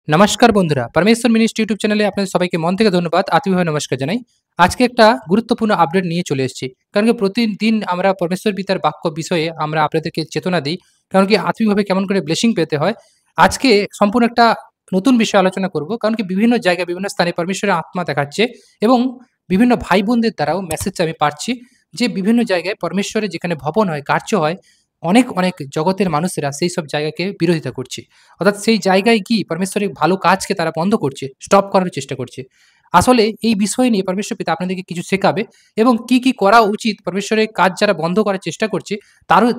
নমস্কার বন্ধুরা, পরমেশ্বর মিনিস্ট্রি ইউটিউব চ্যানেলে আপনাদের সবাইকে মন থেকে ধন্যবাদ। আত্মীয়ভাবে নমস্কার জানাই। আজকে একটা গুরুত্বপূর্ণ আপডেট নিয়ে চলে এসেছি। কারণ কি প্রতিদিন আমরা পরমেশ্বর পিতার বাক্য বিষয়ে আমরা আপনাদেরকে চেতনা দিই। কারণ কি আত্মিকভাবে কেমন করে ব্লেসিং পেতে হয়। আজকে সম্পূর্ণ একটা নতুন বিষয় আলোচনা করব। কারণ কি বিভিন্ন জায়গায় বিভিন্ন স্থানে পরমেশ্বরের আত্মা দেখাচ্ছে এবং বিভিন্ন ভাই বোনদের দ্বারাও মেসেজ আমি পাচ্ছি যে বিভিন্ন জায়গায় পরমেশ্বরের যেখানে ভবন হয়, কার্য হয়, অনেক জগতের মানুষেরা সেই সব জায়গাকে বিরোধিতা করছে। অর্থাৎ সেই জায়গায় গিয়ে পরমেশ্বরের ভালো কাজকে তারা বন্ধ করছে, স্টপ করার চেষ্টা করছে। আসলে এই বিষয় নিয়ে পরমেশ্বর পিতা আপনাদেরকে কিছু শেখাবে এবং কি করা উচিত, পরমেশ্বরের কাজ যারা বন্ধ করার চেষ্টা করছে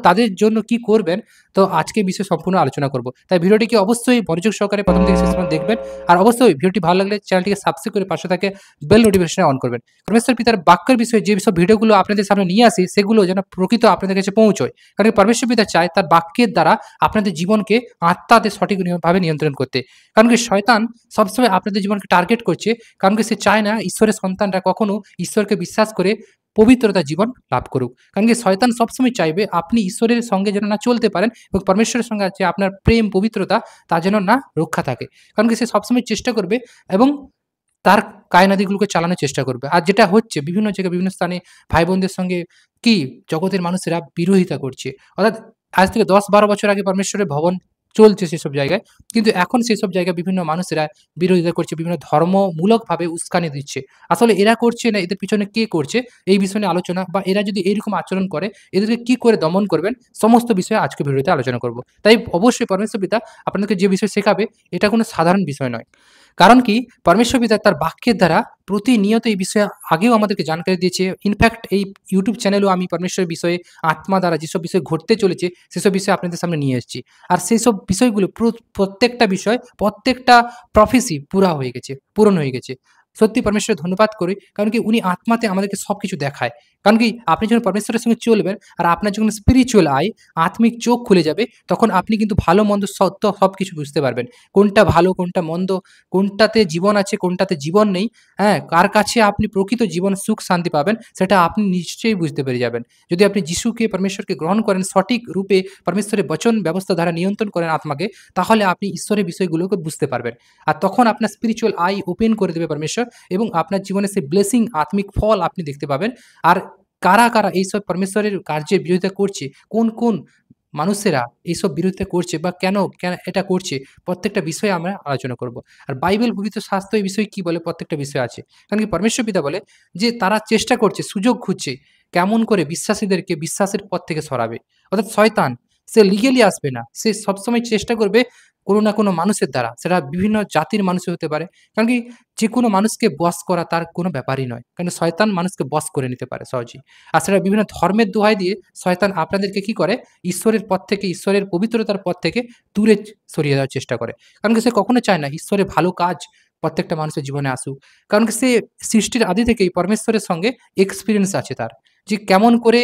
তাদের জন্য কি করবেন। তো আজকে এই বিষয়ে সম্পূর্ণ আলোচনা করব। তাই ভিডিওটিকে অবশ্যই মনোযোগ সহকারে প্রথম থেকে শেষ পর্যন্ত দেখবেন। আর অবশ্যই ভিডিওটি ভালো লাগলে চ্যানেলটিকে সাবস্ক্রাইব করে পাশে থাকে বেল নোটিফিকেশন অন করবেন। পরমেশ্বর পিতার বাক্যের বিষয়ে যে সব ভিডিওগুলো আপনাদের সামনে নিয়ে আসি সেগুলো যেন প্রকৃত আপনাদের কাছে পৌঁছয়। কারণ পরমেশ্বর পিতা চায় তার বাক্যের দ্বারা আপনাদের জীবনকে আত্মাতে সঠিক ভাবে নিয়ন্ত্রণ করতে। কারণ কি শয়তান সবসময় আপনাদের জীবনকে টার্গেট করছে। কারণ কি সে চায় না ঈশ্বরের সন্তানরা কখনো ঈশ্বরকে বিশ্বাস করে পবিত্রতা জীবন লাভ করুক। কারণ কি শয়তান সবসময় চাইবে আপনি ঈশ্বরের সঙ্গে যেন না চলতে পারেন এবং পরমেশ্বরের সঙ্গে যে আপনার প্রেম পবিত্রতা তা যেন না রক্ষা থাকে। কারণ কি সে সবসময় চেষ্টা করবে এবং তার কায়নাদিগুলোকে চালানোর চেষ্টা করবে। আর যেটা হচ্ছে বিভিন্ন জায়গায় বিভিন্ন স্থানে ভাই বোনদের সঙ্গে কি জগতের মানুষেরা বিরোধিতা করছে। অর্থাৎ আজ থেকে ১০-১২ বছর আগে পরমেশ্বরের ভবন চলছে সেসব জায়গায়। কিন্তু এখন সেসব জায়গায় বিভিন্ন মানুষেরা বিরোধিতা করছে, বিভিন্ন ধর্মমূলকভাবে উস্কানি দিচ্ছে। আসলে এরা করছে না, এদের পিছনে কে করছে এই বিষয় নিয়ে আলোচনা, বা এরা যদি এইরকম আচরণ করে এদেরকে কি করে দমন করবেন, সমস্ত বিষয়ে আজকে ভিডিওতে আলোচনা করব। তাই অবশ্যই পরমেশ্বর পিতা আপনাদেরকে যে বিষয় শেখাবে এটা কোনো সাধারণ বিষয় নয়। কারণ কি পরমেশ্বর পিতা তার বাক্যের দ্বারা প্রতিনিয়ত এই বিষয়ে আগেও আমাদেরকে জানকারি দিয়েছে। ইনফ্যাক্ট এই ইউটিউব চ্যানেলেও আমি পরমেশ্বরের বিষয়ে আত্মা দ্বারা যেসব বিষয় ঘটতে চলেছে সেসব বিষয় আপনাদের সামনে নিয়ে এসেছি। আর সেইসব বিষয়গুলো প্রত্যেকটা বিষয়, প্রত্যেকটা প্রফেসি পুরা হয়ে গেছে, পূরণ হয়ে গেছে। সত্যি পরমেশ্বরের ধন্যবাদ করি। কারণ কি উনি আত্মাতে আমাদেরকে সবকিছু দেখায়। কারণ কি আপনি যখন পরমেশ্বরের সঙ্গে চলবেন আর আপনার যখন স্পিরিচুয়াল আই, আত্মিক চোখ খুলে যাবে, তখন আপনি কিন্তু ভালো মন্দ সত্য সবকিছু বুঝতে পারবেন। কোনটা ভালো, কোনটা মন্দ, কোনটাতে জীবন আছে, কোনটাতে জীবন নেই, হ্যাঁ? কার কাছে আপনি প্রকৃত জীবন, সুখ, শান্তি পাবেন সেটা আপনি নিশ্চয়ই বুঝতে পেরে যাবেন। যদি আপনি যিশুকে, পরমেশ্বরকে গ্রহণ করেন, সঠিক রূপে পরমেশ্বরের বচন ব্যবস্থা দ্বারা নিয়ন্ত্রণ করেন আত্মাকে, তাহলে আপনি ঈশ্বরের বিষয়গুলোকে বুঝতে পারবেন। আর তখন আপনার স্পিরিচুয়াল আই ওপেন করে দেবে পরমেশ্বর এবং আপনার জীবনে সেই ব্লেসিং, আত্মিক ফল আপনি দেখতে পাবেন। আর কারা এইসব পরমেশ্বরের কার্যের বিরোধিতা করছে, কোন মানুষেরা এইসব বিরোধিতা করছে বা কেন এটা করছে, প্রত্যেকটা বিষয়ে আমরা আলোচনা করব। আর বাইবেল, পবিত্র শাস্ত্র এই বিষয়ে কি বলে প্রত্যেকটা বিষয় আছে। কারণ কি পরমেশ্বর পিতা বলে যে তারা চেষ্টা করছে, সুযোগ খুঁজছে কেমন করে বিশ্বাসীদেরকে বিশ্বাসের পথ থেকে সরাবে। অর্থাৎ শয়তান সে লিগ্যালি আসবে না। সে সবসময় চেষ্টা করবে কোনো না কোনো মানুষের দ্বারা, সেটা বিভিন্ন জাতির মানুষই হতে পারে। কারণ কি যেকোনো মানুষকে বশ করা তার কোনো ব্যাপারই নয়। কারণ শয়তান মানুষকে বশ করে নিতে পারে সহজেই। আর সেটা বিভিন্ন ধর্মের দোহাই দিয়ে শয়তান আপনাদেরকে কি করে, ঈশ্বরের পথ থেকে, ঈশ্বরের পবিত্রতার পথ থেকে দূরে সরিয়ে দেওয়ার চেষ্টা করে। কারণ কি সে কখনো চায় না ঈশ্বরের ভালো কাজ প্রত্যেকটা মানুষের জীবনে আসুক। কারণ কি সে সৃষ্টির আদি থেকেই পরমেশ্বরের সঙ্গে এক্সপেরিয়েন্স আছে তার। যে কেমন করে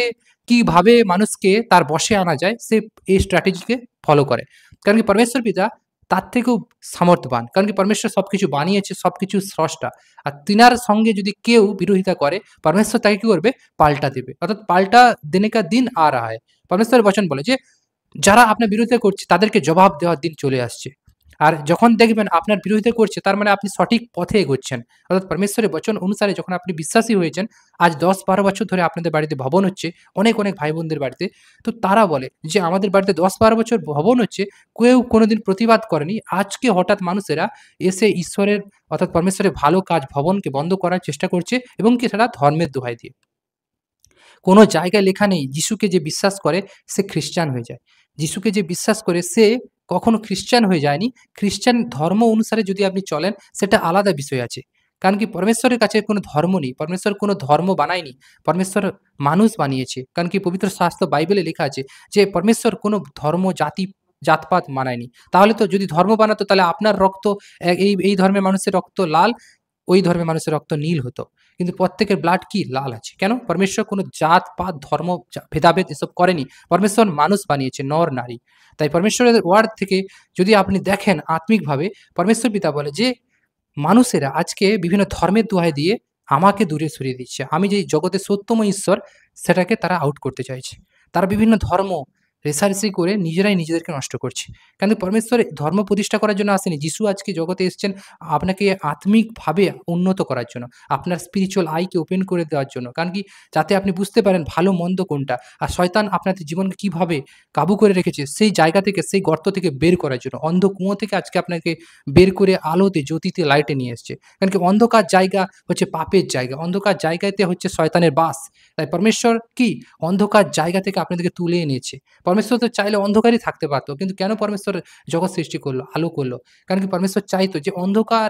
কিভাবে মানুষকে তার বশে আনা যায়, সে এই স্ট্র্যাটেজিকে ফলো করে। কারণ কি পরমেশ্বর পিতা তার থেকেও সামর্থ্যবান। কারণ কি পরমেশ্বর সবকিছু বানিয়েছে, সবকিছু স্রষ্টা। আর তিনার সঙ্গে যদি কেউ বিরোধিতা করে, পরমেশ্বর তাকে কি করবে? পাল্টা দেবে। অর্থাৎ পাল্টা দেনে কা দিন আ রাহা হ্যায়। পরমেশ্বরের বচন বলে যে যারা আপনার বিরোধিতা করছে তাদেরকে জবাব দেওয়ার দিন চলে আসছে। আর যখন দেখবেন আপনার বিরোধিতা করছে তার মানে আপনি সঠিক পথে এগোচ্ছেন। অর্থাৎ পরমেশ্বরের বচন অনুসারে যখন আপনি বিশ্বাসী হয়েছেন, আজ ১০-১২ বছর ধরে আপনাদের বাড়িতে ভবন হচ্ছে, অনেক ভাই বোনদের বাড়িতে। তো তারা বলে যে আমাদের বাড়িতে ১০-১২ বছর ভবন হচ্ছে, কেউ কোনোদিন প্রতিবাদ করেনি। আজকে হঠাৎ মানুষেরা এসে ঈশ্বরের অর্থাৎ পরমেশ্বরের ভালো কাজ ভবনকে বন্ধ করার চেষ্টা করছে এবং কি সেটা ধর্মের দোহাই দিয়ে। কোনো জায়গায় লেখা নেই যিশুকে যে বিশ্বাস করে সে খ্রিস্টান হয়ে যায়। যিশুকে যে বিশ্বাস করে সে কখনো খ্রিস্টান হয়ে যায়নি। খ্রিস্টান ধর্ম অনুসারে যদি আপনি চলেন সেটা আলাদা বিষয় আছে। কারণ কি পরমেশ্বরের কাছে কোনো ধর্ম নেই। পরমেশ্বর কোনো ধর্ম বানায়নি। পরমেশ্বর মানুষ বানিয়েছে। কারণ কি পবিত্র শাস্ত্র বাইবেলে লেখা আছে যে পরমেশ্বর কোনো ধর্ম, জাতপাত মানায়নি। তাহলে তো যদি ধর্ম বানাতো তাহলে আপনার রক্ত এই ধর্মের মানুষের রক্ত লাল, ওই ধর্মের মানুষের রক্ত নীল হতো। কিন্তু প্রত্যেকের ব্লাড কি লাল আছে। কেন? পরমেশ্বর কোনো জাত-পাত, ধর্ম ভেদাভেদ এসব করেনি। পরমেশ্বর মানুষ বানিয়েছে নর নারী। তাই পরমেশ্বরের ওয়ার্ড থেকে যদি আপনি দেখেন আত্মিকভাবে, পরমেশ্বর পিতা বলে যে মানুষেরা আজকে বিভিন্ন ধর্মের দোহাই দিয়ে আমাকে দূরে সরিয়ে দিচ্ছে। আমি যে জগতের সত্যময় ঈশ্বর সেটাকে তারা আউট করতে চাইছে। তারা বিভিন্ন ধর্ম রেষারেষি করে নিজেরাই নিজেদেরকে নষ্ট করছি। কিন্তু পরমেশ্বর ধর্ম প্রতিষ্ঠা করার জন্য আসেনি। যিশু আজকে জগতে এসেছেন আপনাকে আত্মিকভাবে উন্নত করার জন্য। আপনার স্পিরিচুয়াল আইকে ওপেন করে দেওয়ার জন্য। কারণ কি? যাতে আপনি বুঝতে পারেন ভালো মন্দ কোনটা। আর শয়তান আপনাদের জীবনকে কিভাবে কাবু করে রেখেছে সেই জায়গা থেকে, সেই গর্ত থেকে বের করার জন্য। অন্ধ কুয়ো থেকে আজকে আপনাকে বের করে আলোতে, জ্যোতিতে, লাইটে নিয়ে এসছে। কারণ কি? অন্ধকার জায়গা হচ্ছে পাপের জায়গা। অন্ধকার জায়গাতে হচ্ছে শয়তানের বাস। তাই পরমেশ্বর কি? অন্ধকার জায়গা থেকে আপনাদেরকে তুলে এনেছে। পরমেশ্বর তো চাইলে অন্ধকারই থাকতে পারত। কিন্তু কেন পরমেশ্বর জগৎ সৃষ্টি করলো, আলো করলো? কারণ কি? পরমেশ্বর চাইতো যে অন্ধকার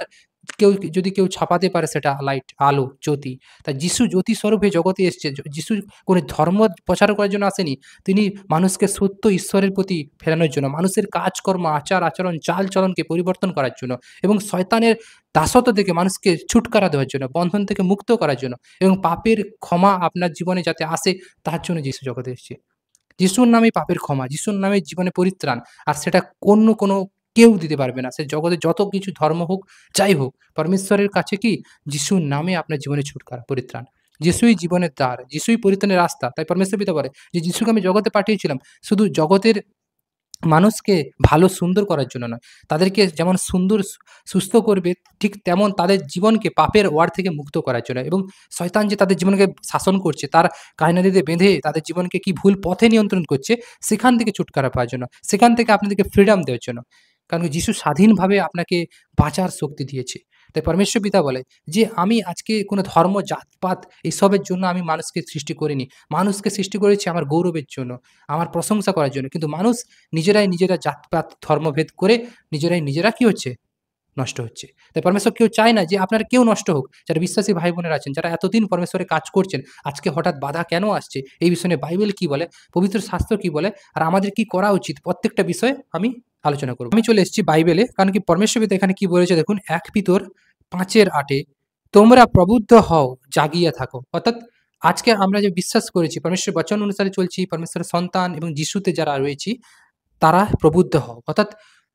যদি কেউ ছাপাতে পারে সেটা লাইট, আলো, জ্যোতি। তাই যিশু জ্যোতিস্বরূপ হয়ে জগতে এসছে। যিশু কোনো ধর্ম প্রচার করার জন্য আসেনি। তিনি মানুষকে সত্য ঈশ্বরের প্রতি ফেরানোর জন্য, মানুষের কাজকর্ম, আচার-আচরণ, চাল-চলনকে পরিবর্তন করার জন্য এবং শয়তানের দাসত্ব থেকে মানুষকে ছুটকারা দেওয়ার জন্য, বন্ধন থেকে মুক্ত করার জন্য এবং পাপের ক্ষমা আপনার জীবনে যাতে আসে তার জন্য যিশু জগতে এসেছে। যিশুর নামেই পাপের ক্ষমা, যিশুর নামেই জীবনে পরিত্রাণ। আর সেটা অন্য কোনো কেউ দিতে পারবে না। সে জগতে যত কিছু ধর্ম হোক, যাই হোক, পরমেশ্বরের কাছে কি? যিশুর নামে আপনার জীবনে ছুটকারা, পরিত্রাণ। যিশুই জীবনের দ্বার, যিশুই পরিত্রাণের রাস্তা। তাই পরমেশ্বর পিতা বলে যে, "যিশুকে আমি জগতে পাঠিয়েছিলাম শুধু জগতের মানুষকে ভালো সুন্দর করার জন্য নয়। তাদেরকে যেমন সুন্দর সুস্থ করবে ঠিক তেমন তাদের জীবনকে পাপের ওয়ার থেকে মুক্ত করার জন্য এবং শয়তান যে তাদের জীবনকে শাসন করছে, তার কায়নাদিতে বেঁধে তাদের জীবনকে কি ভুল পথে নিয়ন্ত্রণ করছে, সেখান থেকে ছুটকারা পাওয়ার জন্য। সেখান থেকে আপনাদেরকে ফ্রিডম দেওয়ার জন্য। কারণ যিশু স্বাধীনভাবে আপনাকে বাঁচার শক্তি দিয়েছে। তাই পরমেশ্বর পিতা বলে যে, "আমি আজকে কোনো ধর্ম, জাতপাত এসবের জন্য আমি মানুষকে সৃষ্টি করিনি। মানুষকে সৃষ্টি করেছি আমার গৌরবের জন্য, আমার প্রশংসা করার জন্য। কিন্তু মানুষ নিজেরা জাতপাত ধর্মভেদ করে নিজেরা কি হচ্ছে? নষ্ট হচ্ছে। তাই পরমেশ্বর কেউ চায় না যে আপনারা কেউ নষ্ট হোক। যারা বিশ্বাসী ভাই-বোনেরা আছেন, যারা এতদিন পরমেশ্বরের কাজ করছেন, আজকে হঠাৎ বাধা কেন আসছে? এই বিষয় নিয়ে বাইবেল কি বলে? পবিত্র শাস্ত্র কি বলে? আর আমাদের কি করা উচিত? প্রত্যেকটা বিষয়ে আমি আলোচনা করব। আমি চলে এসেছি বাইবেলে। কারণ কি? পরমেশ্বর পিতা এখানে কি বলেছে দেখুন, ১ পিতর ৫-৮ তোমরা প্রবুদ্ধ হও, জাগিয়া থাকো। অর্থাৎ আজকে আমরা যে বিশ্বাস করেছি, পরমেশ্বরের বচন অনুসারে চলছি, পরমেশ্বরের সন্তান এবং যিশুতে যারা রয়েছি তারা প্রবুদ্ধ হও। অর্থাৎ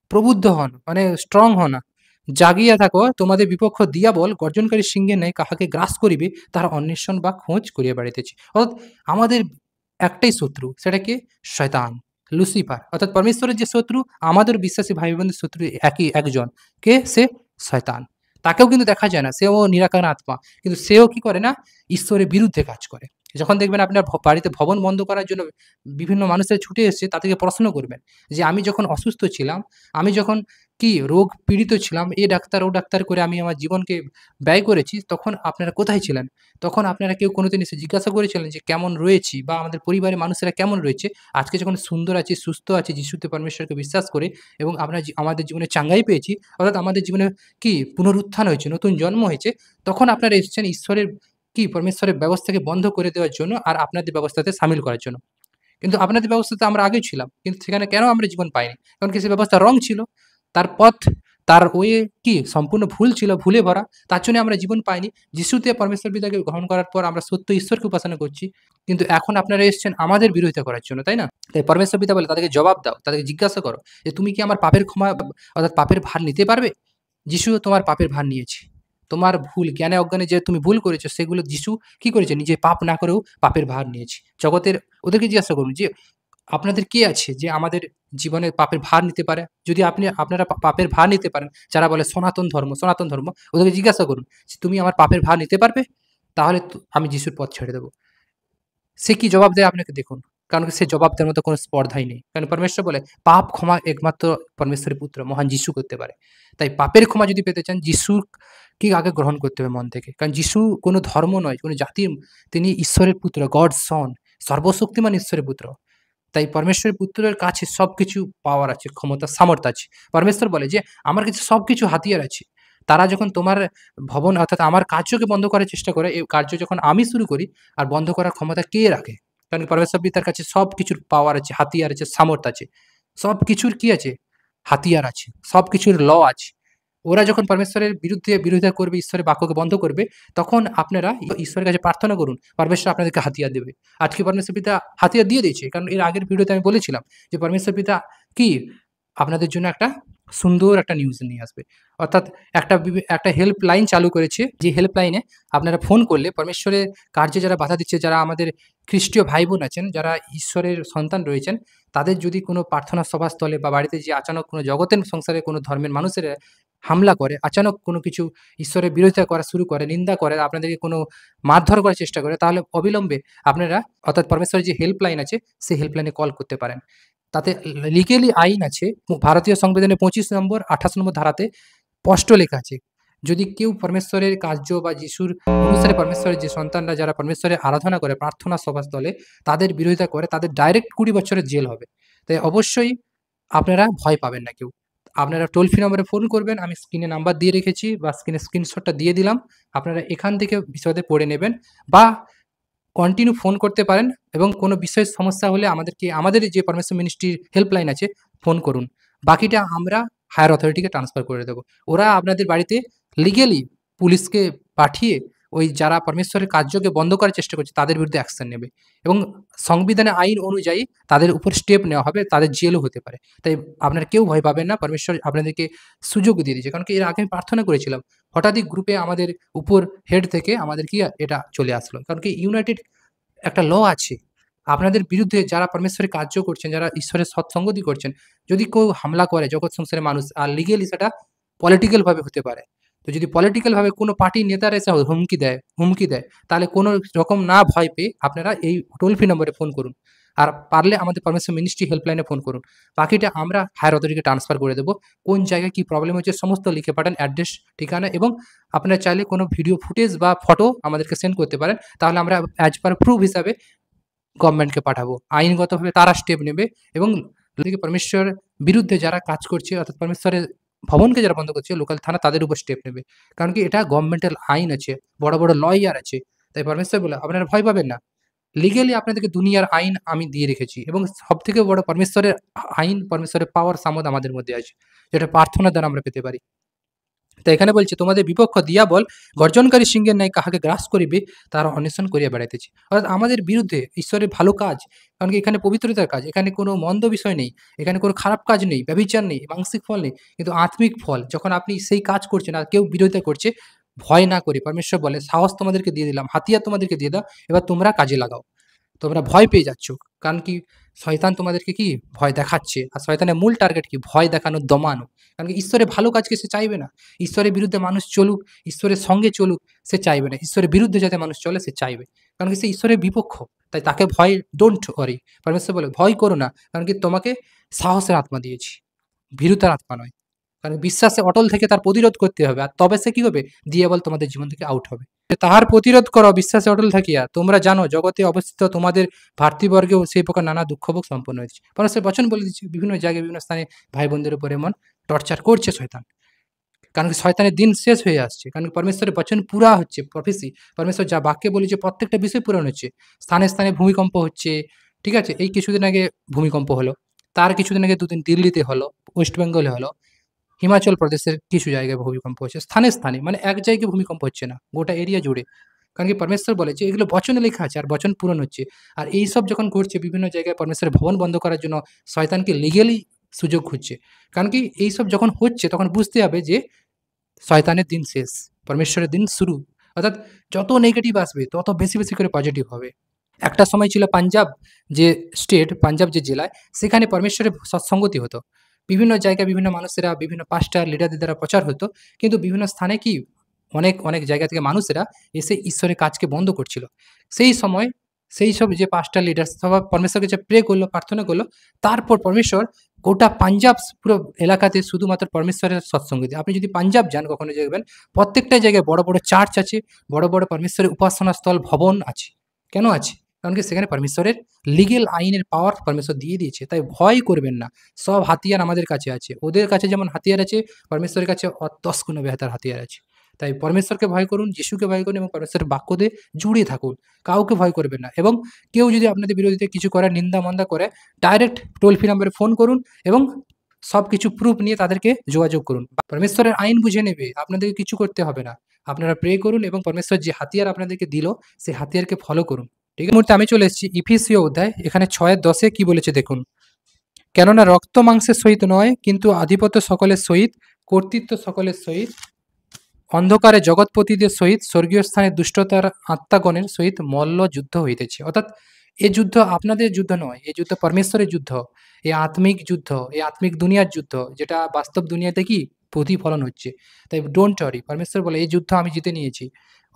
প্রবুদ্ধ হন, মানে স্ট্রং হন না। জাগিয়া থাকো, তোমাদের বিপক্ষ দিয়াবল গর্জনকারী সিংহের ন্যায় কাহাকে গ্রাস করিবে তাহার অন্বেষণ বা খোঁজ করিয়া বেড়াইতেছে। অর্থাৎ আমাদের একটাই শত্রু, সেটা কে? শয়তান, লুসিফার। অর্থাৎ পরমেশ্বরের যে শত্রু, আমাদের বিশ্বাসী ভাই-বোনদের শত্রু একজন। কে? সে শয়তান। তাকেও কিন্তু দেখা যায় না। সেও নিরাকার আত্মা। কিন্তু সেও কি করে না? ঈশ্বরের বিরুদ্ধে কাজ করে। যখন দেখবেন আপনার বাড়িতে ভবন বন্ধ করার জন্য বিভিন্ন মানুষেরা ছুটে এসছে, তাদেরকে প্রশ্ন করবেন যে, "আমি যখন অসুস্থ ছিলাম, আমি যখন কি রোগ পীড়িত ছিলাম, এ ডাক্তার ও ডাক্তার করে আমি আমার জীবনকে ব্যয় করেছি, তখন আপনারা কোথায় ছিলেন? তখন আপনারা কেউ কোনোদিন এসে জিজ্ঞাসা করেছিলেন যে কেমন রয়েছি বা আমাদের পরিবারের মানুষেরা কেমন রয়েছে? আজকে যখন সুন্দর আছি, সুস্থ আছি, যিশুতে পরমেশ্বরকে বিশ্বাস করে এবং আমরা আমাদের জীবনে চাঙ্গাই পেয়েছি, অর্থাৎ আমাদের জীবনে কি পুনরুত্থান হয়েছে, নতুন জন্ম হয়েছে, তখন আপনারা এসেছেন ঈশ্বরের কি পরমেশ্বরের ব্যবস্থাকে বন্ধ করে দেওয়ার জন্য আর আপনাদের ব্যবস্থাতে শামিল করার জন্য। কিন্তু আপনাদের ব্যবস্থাতে আমরা আগেই ছিলাম। কিন্তু সেখানে কেন আমরা জীবন পাইনি? কারণ কি? সে ব্যবস্থা রং ছিল। তার পথ, তার ওয়ে কি সম্পূর্ণ ভুল ছিল, ভুলে ভরা। তার জন্য আমরা জীবন পাইনি। যিশুতে পরমেশ্বর পিতাকে গ্রহণ করার পর আমরা সত্য ঈশ্বরকে উপাসনা করছি। কিন্তু এখন আপনারা এসেছেন আমাদের বিরোধিতা করার জন্য, তাই না? তাই পরমেশ্বর পিতা বলে তাদেরকে জবাব দাও। তাদেরকে জিজ্ঞাসা করো যে, "তুমি কি আমার পাপের ক্ষমা অর্থাৎ পাপের ভার নিতে পারবে?" যিশু তোমার পাপের ভার নিয়েছে। তোমার ভুল, জ্ঞানে অজ্ঞানে যে তুমি ভুল করেছো সেগুলো যিশু কি করেছে? নিজে পাপ না করেও পাপের ভার নিয়েছে। জগতের ওদেরকে জিজ্ঞাসা করুন যে, আপনাদের কে আছে যে আমাদের জীবনে পাপের ভার নিতে পারে? যদি আপনারা পাপের ভার নিতে পারেন, যারা বলে সনাতন ধর্ম, ওদেরকে জিজ্ঞাসা করুন যে, "তুমি আমার পাপের ভার নিতে পারবে?" তাহলে আমি যিশুর পথ ছেড়ে দেব। সে কি জবাব দেয় আপনাকে দেখুন। কারণ সে জবাব দেওয়ার মতো কোনো স্পর্ধাই নেই। কারণ পরমেশ্বর বলে, পাপ ক্ষমা একমাত্র পরমেশ্বরের পুত্র মহান যিশু করতে পারে। তাই পাপের ক্ষমা যদি পেতে চান, যিশুকে আগে গ্রহণ করতে হবে মন থেকে। কারণ যিশু কোনো ধর্ম নয়, কোনো জাতির, তিনি ঈশ্বরের পুত্র, গডস সন, সর্বশক্তিমান ঈশ্বরের পুত্র। তাই পরমেশ্বরের পুত্রের কাছে সবকিছু পাওয়ার আছে, ক্ষমতা, সামর্থ্য আছে। পরমেশ্বর বলে যে, "আমার কাছে সবকিছু হাতিয়ার আছে।" তারা যখন তোমার ভবন অর্থাৎ আমার কার্যকে বন্ধ করার চেষ্টা করে, এই কার্য যখন আমি শুরু করি আর বন্ধ করার ক্ষমতা কে রাখে? কারণ পরমেশ্বর পিতার কাছে সবকিছুর পাওয়ার আছে, হাতিয়ার আছে, সামর্থ্য আছে। সবকিছুর কি আছে? হাতিয়ার আছে। সবকিছুর আছে। ওরা যখন পরমেশ্বরের বিরুদ্ধে বিরোধিতা করবে, ঈশ্বরের বাক্যকে বন্ধ করবে, তখন আপনারা ঈশ্বরের কাছে প্রার্থনা করুন। পরমেশ্বর আপনাদেরকে হাতিয়ার দেবে। আজকে পরমেশ্বর পিতা হাতিয়ার দিয়ে দিয়েছে। কারণ এর আগের ভিডিওতে আমি বলেছিলাম যে পরমেশ্বর পিতা কি? আপনাদের জন্য একটা সুন্দর একটা নিউজ নিয়ে আসবে। অর্থাৎ একটা হেল্পলাইন চালু করেছে, যে হেল্পলাইনে আপনারা ফোন করলে পরমেশ্বরের কার্যে যারা বাধা দিচ্ছে, যারা আমাদের খ্রিস্টীয় ভাই-বোন আছেন, যারা ঈশ্বরের সন্তান রয়েছেন, তাদের যদি কোনো প্রার্থনা সভাস্থলে বা বাড়িতে যে আচানক কোনো জগতের সংসারে কোনো ধর্মের মানুষেরা হামলা করে, আচানক কোনো কিছু ঈশ্বরের বিরোধিতা করা শুরু করে, নিন্দা করে, আপনাদেরকে কোনো মারধর করার চেষ্টা করে, তাহলে অবিলম্বে আপনারা অর্থাৎ পরমেশ্বরের যে হেল্পলাইন আছে, সেই হেল্পলাইনে কল করতে পারেন। তাতে লিগ্যালি আইন আছে। ভারতীয় সংবিধানের ২৫ নম্বর ২৮ নম্বর ধারাতে স্পষ্ট লেখা আছে। যদি কেউ পরমেশ্বরের কার্য বা যিশুর অনুসারে পরমেশ্বরের যে সন্তানরা যারা পরমেশ্বরের আরাধনা করে প্রার্থনা সভাস্থলে, তাদের বিরোধিতা করে, তাদের ডাইরেক্ট ২০ বছরের জেল হবে। তাই অবশ্যই আপনারা ভয় পাবেন না কেউ। আপনারা টোল ফ্রি নম্বরে ফোন করবেন। আমি স্ক্রিনে নাম্বার দিয়ে রেখেছি বা স্ক্রিনে স্ক্রিনশটটা দিয়ে দিলাম। আপনারা এখান থেকে বিশদে পড়ে নেবেন বা কন্টিনিউ ফোন করতে পারেন, এবং কোনো বিষয়ের সমস্যা হলে আমাদের যে পারমিশন মিনিস্ট্রির হেল্পলাইন আছে, ফোন করুন। বাকিটা আমরা হায়ার অথরিটিকে ট্রান্সফার করে দেবো। ওরা আপনাদের বাড়িতে লিগ্যালি পুলিশকে পাঠিয়ে ওই যারা পরমেশ্বরের কার্যকে বন্ধ করার চেষ্টা করছে তাদের বিরুদ্ধে অ্যাকশন নেবে, এবং সংবিধানের আইন অনুযায়ী তাদের উপর স্টেপ নেওয়া হবে, তাদের জেলও হতে পারে। তাই আপনারা কেউ ভয় পাবেন না, পরমেশ্বর আপনাদেরকে সুযোগ দিয়ে দিয়েছে। কারণ কি এর আগে আমি প্রার্থনা করেছিলাম, হঠাৎই গ্রুপে আমাদের উপর হেড থেকে আমাদের কি এটা চলে আসলো। কারণ কি ইউনাইটেড একটা ল আছে। আপনাদের বিরুদ্ধে যারা পরমেশ্বরের কার্য করছেন, যারা ঈশ্বরের সৎসঙ্গতি করছেন, যদি কেউ হামলা করে জগৎ সংসারের মানুষ, আর লিগ্যালি সেটা পলিটিক্যাল ভাবে হতে পারে। তো যদি পলিটিক্যাল ভাবে কোনো পার্টির নেতারা এসে হুমকি দেয়, তাহলে কোনো রকম না ভয় পেয়ে আপনারা এই টোল ফ্রি নম্বরে ফোন করুন। আর পারলে আমাদের পারমিশন মিনিস্ট্রি হেল্পলাইনে ফোন করুন। বাকিটা আমরা হায়ার অথরিটিকে ট্রান্সফার করে দেবো। কোন জায়গায় কি প্রবলেম হচ্ছে সমস্ত লিখে পাঠান, অ্যাড্রেস, ঠিকানা, এবং আপনারা চাইলে কোনো ভিডিও ফুটেজ বা ফটো আমাদেরকে সেন্ড করতে পারেন। তাহলে আমরা অ্যাজ পার প্রুফ হিসাবে গভর্নমেন্টকে পাঠাবো। আইনগতভাবে তারা স্টেপ নেবে, এবং পরমেশ্বরের বিরুদ্ধে যারা কাজ করছে, অর্থাৎ পরমেশ্বরের ভবনকে যারা বন্ধ করছে, লোকাল থানা তাদের উপর স্টেপ নেবে। কারণ কি এটা গভর্নমেন্টাল আইন আছে, বড় বড় লয়ার আছে। তাই পরমেশ্বর বলে আপনারা ভয় পাবেন না। লিগ্যালি আপনাদেরকে দুনিয়ার আইন আমি দিয়ে রেখেছি, এবং সবথেকে বড় পরমেশ্বরের আইন, পরমেশ্বরের পাওয়ার সামদ আমাদের মধ্যে আছে, যেটা প্রার্থনার দ্বারা আমরা পেতে পারি। তো এখানে বলছে, তোমাদের বিপক্ষ দিয়াবল গর্জনকারী সিংহের ন্যায় কাহাকে গ্রাস করিবে তারা অন্বেষণ করিয়া বেড়াইতেছে। অর্থাৎ আমাদের বিরুদ্ধে ঈশ্বরের ভালো কাজ, কারণ কি এখানে পবিত্রতার কাজ, এখানে কোনো মন্দ বিষয় নেই, এখানে কোনো খারাপ কাজ নেই, ব্যভিচার নেই, মানসিক ফল নেই, কিন্তু আত্মিক ফল। যখন আপনি সেই কাজ করছেন আর কেউ বিরোধিতা করছে, ভয় না করে পরমেশ্বর বলে সাহস তোমাদেরকে দিয়ে দিলাম, হাতিয়ার তোমাদেরকে দিয়ে দাও, এবার তোমরা কাজে লাগাও। তোমরা ভয় পেয়ে যাচ্ছ, কারণ কি শয়তান তোমাদেরকে কি ভয় দেখাচ্ছে, আর শয়তানের মূল টার্গেট কি ভয় দেখানো, দমানো। কারণ কি ঈশ্বরের ভালো কাজকে সে চাইবে না। ঈশ্বরের বিরুদ্ধে মানুষ চলুক, ঈশ্বরের সঙ্গে চলুক সে চাইবে না, ঈশ্বরের বিরুদ্ধে যাতে মানুষ চলে সে চাইবে। কারণ কি সে ঈশ্বরের বিপক্ষ। তাই তাকে ভয়, ডোন্ট ওয়ারি, পরমেশ্বর বলে ভয় করো না, কারণ কি তোমাকে সাহসের আত্মা দিয়েছি, ভীরুতার আত্মা নয়। কারণ বিশ্বাসে অটল থেকে তার প্রতিরোধ করতে হবে, আর তবে সে কি হবে, দিয়াবল তোমাদের জীবন থেকে আউট হবে। তাহার প্রতিরোধ করো বিশ্বাসে অটল থাকিয়া, তোমরা জানো জগতে অবস্থিত তোমাদের ভাতৃবর্গেও সেই প্রকার নানা দুঃখভোগ সম্পন্ন হয়েছে। পরমেশ্বর বচন বলে দিচ্ছে, বিভিন্ন জায়গায় বিভিন্ন স্থানে ভাই বোনদের উপর এমন টর্চার করছে শয়তান। কারণ কি শয়তানের দিন শেষ হয়ে আসছে, কারণ কি পরমেশ্বরের বচন পুরা হচ্ছে, প্রফেসি, পরমেশ্বর যা বাক্যে বলেছে প্রত্যেকটা বিষয় পূরণ হচ্ছে। স্থানে স্থানে ভূমিকম্প হচ্ছে, ঠিক আছে। এই কিছুদিন আগে ভূমিকম্প হলো, তার কিছুদিন আগে দুদিন দিল্লিতে হলো, ওয়েস্ট বেঙ্গলে হলো, হিমাচল প্রদেশের কিছু জায়গায় ভূমিকম্প হচ্ছে, স্থানে স্থানে, মানে এক জায়গায় ভূমিকম্প হচ্ছে না, গোটা এরিয়া জুড়ে। কারণ কি পরমেশ্বর বলে যে এগুলো বচনে লেখা আছে আর বচন পূরণ হচ্ছে। আর এইসব যখন করছে বিভিন্ন জায়গায় পরমেশ্বরের ভবন বন্ধ করার জন্য শয়তানকে লিগেলি সুযোগ খুঁজছে। কারণ কি এইসব যখন হচ্ছে তখন বুঝতে হবে যে শয়তানের দিন শেষ, পরমেশ্বরের দিন শুরু। অর্থাৎ যত নেগেটিভ আসবে তত বেশি বেশি করে পজিটিভ হবে। একটা সময় ছিল পাঞ্জাব যে স্টেট, পাঞ্জাব যে জেলায়, সেখানে পরমেশ্বরের সৎসঙ্গতি হতো। বিভিন্ন জায়গায় বিভিন্ন মানুষেরা, বিভিন্ন পাস্টার লিডারদের দ্বারা প্রচার হতো, কিন্তু বিভিন্ন স্থানে কি অনেক অনেক জায়গা থেকে মানুষেরা এসে ঈশ্বরের কাজকে বন্ধ করছিল। সেই সময় সেই সব যে পাস্টার লিডার সবাই পরমেশ্বরকে যে প্রে করলো, প্রার্থনা করলো, তারপর পরমেশ্বর গোটা পাঞ্জাব পুরো এলাকাতে শুধুমাত্র পরমেশ্বরের সৎসঙ্গতি। আপনি যদি পাঞ্জাব যান কখনো দেখবেন প্রত্যেকটা জায়গায় বড় বড় চার্চ আছে, বড় বড় পরমেশ্বরের উপাসনা স্থল, ভবন আছে। কেন আছে? কারণ কি সেখানে পরমেশ্বরের লিগেল আইনের পাওয়ার পরমেশ্বর দিয়ে দিয়েছে। তাই ভয় করবেন না, সব হাতিয়ার আমাদের কাছে আছে। ওদের কাছে যেমন হাতিয়ার আছে, পরমেশ্বরের কাছে 10 গুণ বেহতর হাতিয়ার আছে। তাই পরমেশ্বরকে ভয় করুন, যিশুকে ভয় করুন, এবং পরমেশ্বরের বাক্য দিয়ে জুড়ে থাকুন। কাউকে ভয় করবেন না, এবং কেউ যদি আপনাদের বিরোধিতা কিছু করে, নিন্দা মন্দা করে, ডাইরেক্ট টোল ফ্রি নম্বরে ফোন করুন, এবং সবকিছু প্রুফ নিয়ে তাদেরকে যোগাযোগ করুন। পরমেশ্বরের আইন বুঝে নেবে, আপনাদেরকে কিছু করতে হবে না। আপনারা প্রে করুন, এবং পরমেশ্বর যে হাতিয়ার আপনাদেরকে দিল সেই হাতিয়ারকে ফলো করুন। ঠিক আছে, মুহূর্তে আমি চলে এসেছি ইফিসীয় অধ্যায়, এখানে 6:10 কি বলেছে দেখুন। কেননা রক্ত মাংসের সহিত নয়, কিন্তু আধিপত্য সকলের সহিত, কর্তৃত্ব সকলের সহিত, অন্ধকারে জগৎপতিদের সহিত, স্বর্গীয় স্থানে দুষ্টতার আত্মাগণের সহিত মল্ল যুদ্ধ হইতেছে। অর্থাৎ এই যুদ্ধ আপনাদের যুদ্ধ নয়, এই যুদ্ধ পরমেশ্বরের যুদ্ধ, এই আত্মিক যুদ্ধ, এই আত্মিক দুনিয়ার যুদ্ধ, যেটা বাস্তব দুনিয়াতে কি প্রতিফলন হচ্ছে। তাই ডোন্ট ওয়ারি, পরমেশ্বর বলে এই যুদ্ধ আমি জিতে নিয়েছি।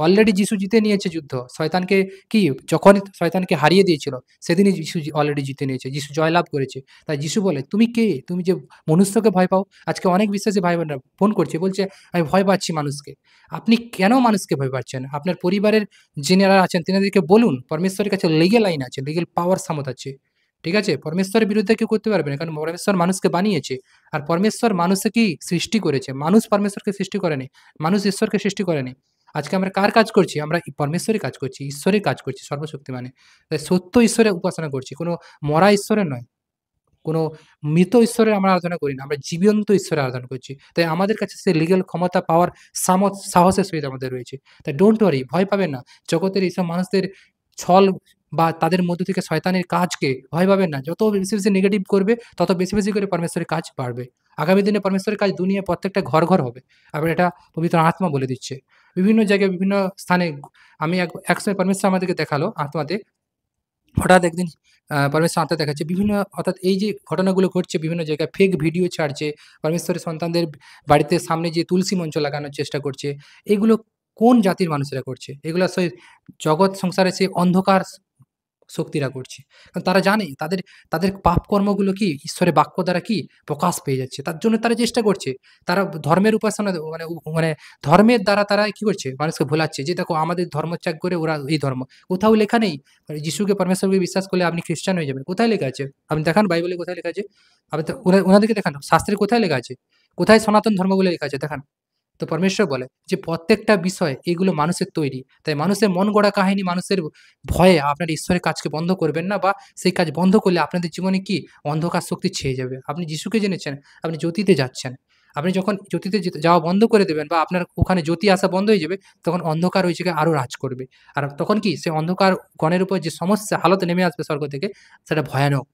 অলরেডি যিশু জিতে নিয়েছে যুদ্ধ। শয়তানকে কি, যখন শয়তানকে হারিয়ে দিয়েছিল সেদিনই যিশু অলরেডি জিতে নিয়েছে, যিশু জয়লাভ করেছে। তাই যিশু বলে তুমি কে, তুমি যে মনুষ্যকে ভয় পাও। আজকে অনেক বিশ্বাসী ভাই বোনেরা ফোন করছে, বলছে আমি ভয় পাচ্ছি মানুষকে। আপনি কেন মানুষকে ভয় পাচ্ছেন? আপনার পরিবারের যিনারা আছেন তিনাদেরকে বলুন, পরমেশ্বরের কাছে লিগ্যাল আইন আছে, লিগ্যাল পাওয়ার সামর্থ্য আছে। ঠিক আছে? পরমেশ্বরের বিরুদ্ধে কেউ করতে পারবে না। কারণ পরমেশ্বর মানুষকে বানিয়েছে। আর পরমেশ্বর মানুষকে সৃষ্টি করেছে। মানুষ পরমেশ্বরকে সৃষ্টি করেনি। মানুষ ঈশ্বরকে সৃষ্টি করেনি। আজকে আমরা কার কাজ করছি? আমরা পরমেশ্বরের কাজ করছি, ঈশ্বরের কাজ করছি, সর্বশক্তিমানে। তাই সত্য ঈশ্বরের উপাসনা করছি, কোনো মরা ঈশ্বরের নয়। কোনো মৃত ঈশ্বরের আমরা আরাধনা করি না। আমরা জীবন্ত ঈশ্বরের আরাধনা করছি। তাই আমাদের কাছে সে লিগ্যাল ক্ষমতা পাওয়ার সাহসের সহিত আমাদের রয়েছে। তাই ডোন্ট ওয়ারি, ভয় পাবেন না। জগতের এইসব মানুষদের ছল বা তাদের মধ্য থেকে শয়তানের কাজকে ভয় পাবেন না। যত বেশি, বেশি নেগেটিভ করবে, তত বেশি, বেশি করে পরমেশ্বরের কাজ বাড়বে। আগামী দিনে পরমেশ্বরের কাজ দুনিয়ার প্রত্যেকটা ঘর, ঘর হবে। আবার এটা পবিত্র আত্মা বলে দিচ্ছে। বিভিন্ন জায়গায়, বিভিন্ন স্থানে আমি একসময় পরমেশ্বর আমাদেরকে দেখালো আত্মাতে। হঠাৎ একদিন পরমেশ্বর আত্মা দেখাচ্ছে বিভিন্ন, অর্থাৎ এই যে ঘটনাগুলো ঘটছে বিভিন্ন জায়গায়, ফেক ভিডিও ছাড়ছে, পরমেশ্বরের সন্তানদের বাড়িতে সামনে যে তুলসী মঞ্চ লাগানোর চেষ্টা করছে। এগুলো কোন জাতির মানুষেরা করছে? এগুলো সেই জগৎ সংসারে সেই অন্ধকার শক্তিরা করছে। কারণ তারা জানে তাদের তাদের পাপ কর্মগুলো কি ঈশ্বরের বাক্য দ্বারা কি প্রকাশ পেয়ে যাচ্ছে। তার জন্য তারা চেষ্টা করছে। তারা ধর্মের উপাসনা মানে মানে ধর্মের দ্বারা তারা কি করছে? মানুষকে ভোলাচ্ছে যে দেখো আমাদের ধর্ম ত্যাগ করে ওরা এই ধর্ম। কোথাও লেখা নেই যিশুকে পরমেশ্বরকে বিশ্বাস করলে আপনি খ্রিস্টান হয়ে যাবেন। কোথায় লেখা আছে? আপনি দেখান বাইবেলে কোথায় লেখা আছে? আপনি তো ওনাদেরকে দেখান শাস্ত্রে কোথায় লেখা আছে? কোথায় সনাতন ধর্মগুলো লেখা আছে দেখান। তো পরমেশ্বর বলে যে প্রত্যেকটা বিষয় এগুলো মানুষের তৈরি। তাই মানুষের মন গড়া কাহিনী, মানুষের ভয়ে আপনার ঈশ্বরের কাজকে বন্ধ করবেন না, বা সেই কাজ বন্ধ করলে আপনাদের জীবনে কি অন্ধকার শক্তি ছেয়ে যাবে। আপনি যিশুকে জেনেছেন, আপনি জ্যোতিতে যাচ্ছেন। আপনি যখন জ্যোতিতে যাওয়া বন্ধ করে দেবেন বা আপনার ওখানে জ্যোতি আসা বন্ধ হয়ে যাবে, তখন অন্ধকার ওই জায়গায় আরো রাজ করবে। আর তখন কি সেই অন্ধকার গণের উপর যে সমস্যা হালত নেমে আসবে স্বর্গ থেকে, সেটা ভয়ানক।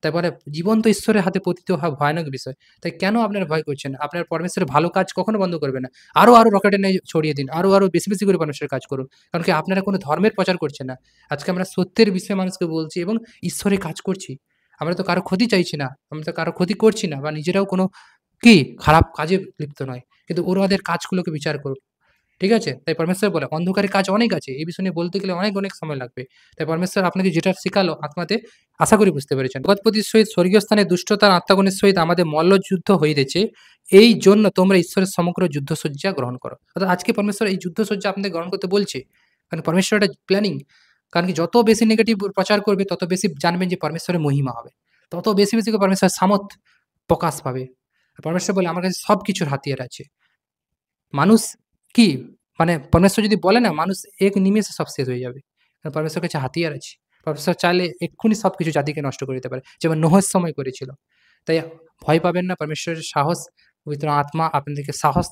তাই বলে জীবন্ত ঈশ্বরের হাতে পতিত হওয়া ভয়ানক বিষয়। তাই কেন আপনারা ভয় করছেন? আপনার পরমেশ্বরের ভালো কাজ কখনো বন্ধ করবেন না। আরো, আরো রকেট এনে ছড়িয়ে দিন। আরো, আরো বেশি, বেশি করে পরমেশ্বরের কাজ করুন। কারণ কি আপনারা কোনো ধর্মের প্রচার করছেন না। আজকে আমরা সত্যের বিষয়ে মানুষকে বলছি এবং ঈশ্বরের কাজ করছি। আমরা তো কারো ক্ষতি চাইছি না। আমরা তো কারো ক্ষতি করছি না, বা নিজেরাও কোনো কি খারাপ কাজে লিপ্ত নয়। কিন্তু ওনাদের কাজগুলোকে বিচার করুন। ঠিক আছে? তাই পরমেশ্বর বলে অন্ধকারের কাজ অনেক আছে। এই বিষয় নিয়ে বলতে গেলে অনেক, অনেক সময় লাগবে। তাই পরমেশ্বর আপনাকে যেটা শিখালো আত্মাতে, আশা করি বুঝতে পেরেছেন। জগৎপতির সহিত স্বর্গীয় স্থানে দুষ্টতার আত্মাগণের সহিত আমাদের মল্লযুদ্ধ হইতেছে। এই জন্য তোমরা ঈশ্বরের সমগ্র যুদ্ধসজ্জা গ্রহণ করো। অর্থাৎ আজকে পরমেশ্বর এই যুদ্ধসজ্জা আপনাদের গ্রহণ করতে বলছে। কারণ পরমেশ্বর একটা প্ল্যানিং। কারণ কি যত বেশি নেগেটিভ প্রচার করবে, তত বেশি জানবেন যে পরমেশ্বরের মহিমা হবে। তত বেশি, বেশি করে পরমেশ্বরের সামর্থ্য প্রকাশ পাবে। পরমেশ্বর বলে আমার কাছে সবকিছুর হাতিয়ার আছে। মানুষ কি মানে পরমেশ্বর যদি বলে না, মানুষ এক নিমেষে সব শেষ হয়ে যাবে। কারণ পরমেশ্বরের কাছে হাতিয়ার আছে। পরমেশ্বর চাইলে এক্ষুনি সবকিছু জাতিকে নষ্ট করে দিতে পারে। যেমন নোহের সময় করেছিল। তাই ভয় পাবেন না, পরমেশ্বরের সাহস, পবিত্র আত্মা আপনাদেরকে সাহস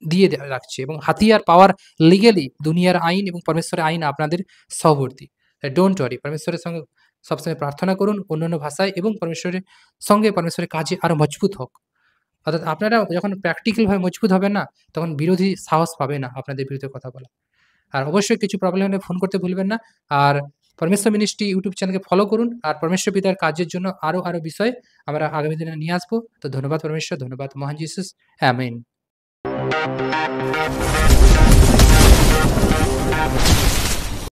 দিয়ে রাখছে এবং হাতিয়ার পাওয়ার লিগ্যালি দুনিয়ার আইন এবং পরমেশ্বরের আইন আপনাদের সহবর্তী। তাই ডোন্ট ওয়ারি, পরমেশ্বরের সঙ্গে সবসময় প্রার্থনা করুন অন্যান্য ভাষায়, এবং পরমেশ্বরের সঙ্গে পরমেশ্বরের কাজে আরো মজবুত হোক। অর্থাৎ আপনারা যখন প্র্যাকটিক্যাল ভাবে মজবুত হবেন না, তখন বিরোধী সাহস পাবে না আপনাদের বিরুদ্ধে কথা বলা। আর অবশ্যই কিছু প্রবলেম হলে ফোন করতে ভুলবেন না। আর পরমেশ্বর মিনিস্ট্রি ইউটিউব চ্যানেলকে ফলো করুন। আর পরমেশ্বর পিতার কাজের জন্য আরো, আরো বিষয় আমরা আগামী দিনে নিয়ে আসবো। তো ধন্যবাদ পরমেশ্বর, ধন্যবাদ মহান যিশুস। আমেন।